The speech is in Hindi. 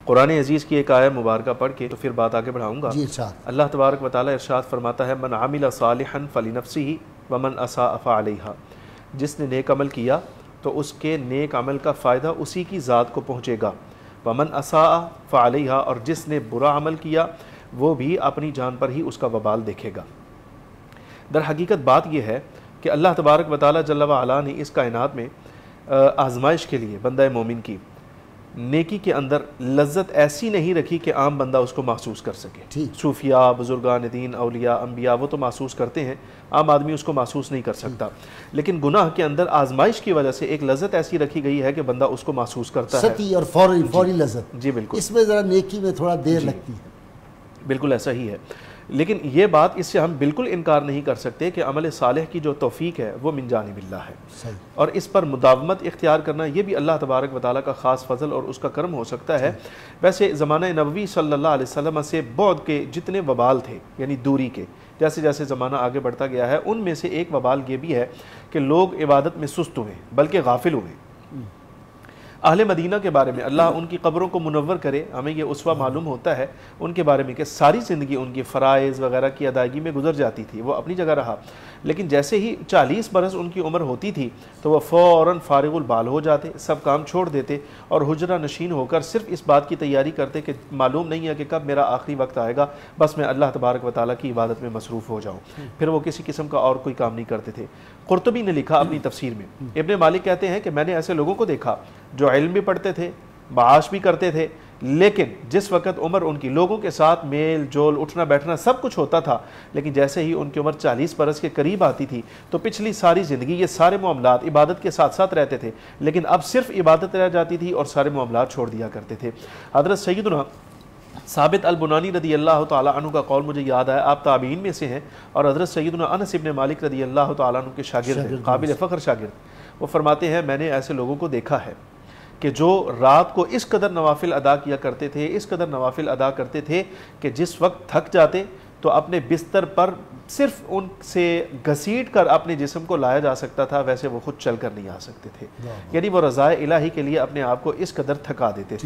कुरान अजीज़ की एक आयत मुबारक पढ़ के तो फिर बात आगे बढ़ाऊँगा। अल्लाह तबारक व तआला इरशाद फरमाता है, मन आमिला सालिहन फलिनफ्सिही व मन असा फअलैहा। जिसने नेक अमल किया तो उसके नेक अमल का फ़ायदा उसी की ज़ात को पहुँचेगा। व मन असा फअलैहा, और जिसने बुरा अमल किया वो भी अपनी जान पर ही उसका वबाल देखेगा। दर हकीकत बात यह है कि अल्लाह तबारक व तआला जल्ल व अला ने इस कायनात में आजमाइश के लिए बंदा मोमिन की नेकी के अंदर लज्जत ऐसी नहीं रखी कि आम बंदा उसको महसूस कर सके। सूफिया, बुजुर्गान दीन, औलिया, अम्बिया वो तो महसूस करते हैं, आम आदमी उसको महसूस नहीं कर सकता। लेकिन गुनाह के अंदर आजमाइश की वजह से एक लज्जत ऐसी रखी गई है कि बंदा उसको महसूस करता है, सती और फौरी लज्जत। जी बिल्कुल, इसमें ज़रा नेकी में थोड़ा देर लगती है, बिल्कुल ऐसा ही है। लेकिन ये बात, इससे हम बिल्कुल इनकार नहीं कर सकते कि अमल सालेह की जो तौफीक है वो मिन जानिबिल्लाह है, और इस पर मुदावमत इख्तियार करना ये भी अल्लाह तबारक व तआला का ख़ास फ़ज़ल और उसका करम हो सकता है। वैसे ज़माना नबवी सल्लल्लाहु अलैहि वसल्लम से बौद के जितने वबाल थे, यानी दूरी के, जैसे जैसे ज़माना आगे बढ़ता गया है, उनमें से एक वबाल ये भी है कि लोग इबादत में सुस्त हुए, बल्कि गाफिल हुए। अहले मदीना के बारे में, अल्लाह उनकी कब्रों को मुनव्वर करे, हमें ये उसवा मालूम होता है उनके बारे में कि सारी ज़िंदगी उनकी फ़राइज़ वगैरह की अदायगी में गुजर जाती थी, वो अपनी जगह रहा। लेकिन जैसे ही 40 बरस उनकी उम्र होती थी तो वह फ़ौरन फ़ारिगुल बाल हो जाते, सब काम छोड़ देते और हुजरा नशीन होकर सिर्फ इस बात की तैयारी करते कि मालूम नहीं है कि कब मेरा आखिरी वक्त आएगा, बस मैं अल्लाह तबारक व तआला की इबादत में मसरूफ़ हो जाऊँ। फिर वो किसी किस्म का और कोई काम नहीं करते थे। कुर्तुबी ने लिखा अपनी तफसीर में, इब्ने मालिक कहते हैं कि मैंने ऐसे लोगों को देखा जो इल्म भी पढ़ते थे, माश भी करते थे, लेकिन जिस वक़्त उम्र उनकी लोगों के साथ मेल जोल, उठना बैठना सब कुछ होता था, लेकिन जैसे ही उनकी उम्र 40 बरस के करीब आती थी तो पिछली सारी ज़िंदगी ये सारे मामलात इबादत के साथ साथ रहते थे, लेकिन अब सिर्फ इबादत रह जाती थी और सारे मामलात छोड़ दिया करते थे। हज़रत सैयदना साबित अल बुनानी रदी अल्लाह तआला अन्हु का कौल मुझे याद आया, आप ताबीन में से हैं और हज़रत सैयदना अनस इब्न मालिक रदी अल्लाह तआला अन्हु के शागिर्द हैं, काबिल फ़ख्र शागिर्द। वो फरमाते हैं, मैंने ऐसे लोगों को देखा है कि जो रात को इस कदर नवाफिल अदा किया करते थे, इस कदर नवाफिल अदा करते थे कि जिस वक्त थक जाते तो अपने बिस्तर पर सिर्फ उनसे घसीट कर अपने जिस्म को लाया जा सकता था, वैसे वो खुद चल कर नहीं आ सकते थे। यानी वो रज़ाए इलाही के लिए अपने आप को इस कदर थका देते थे।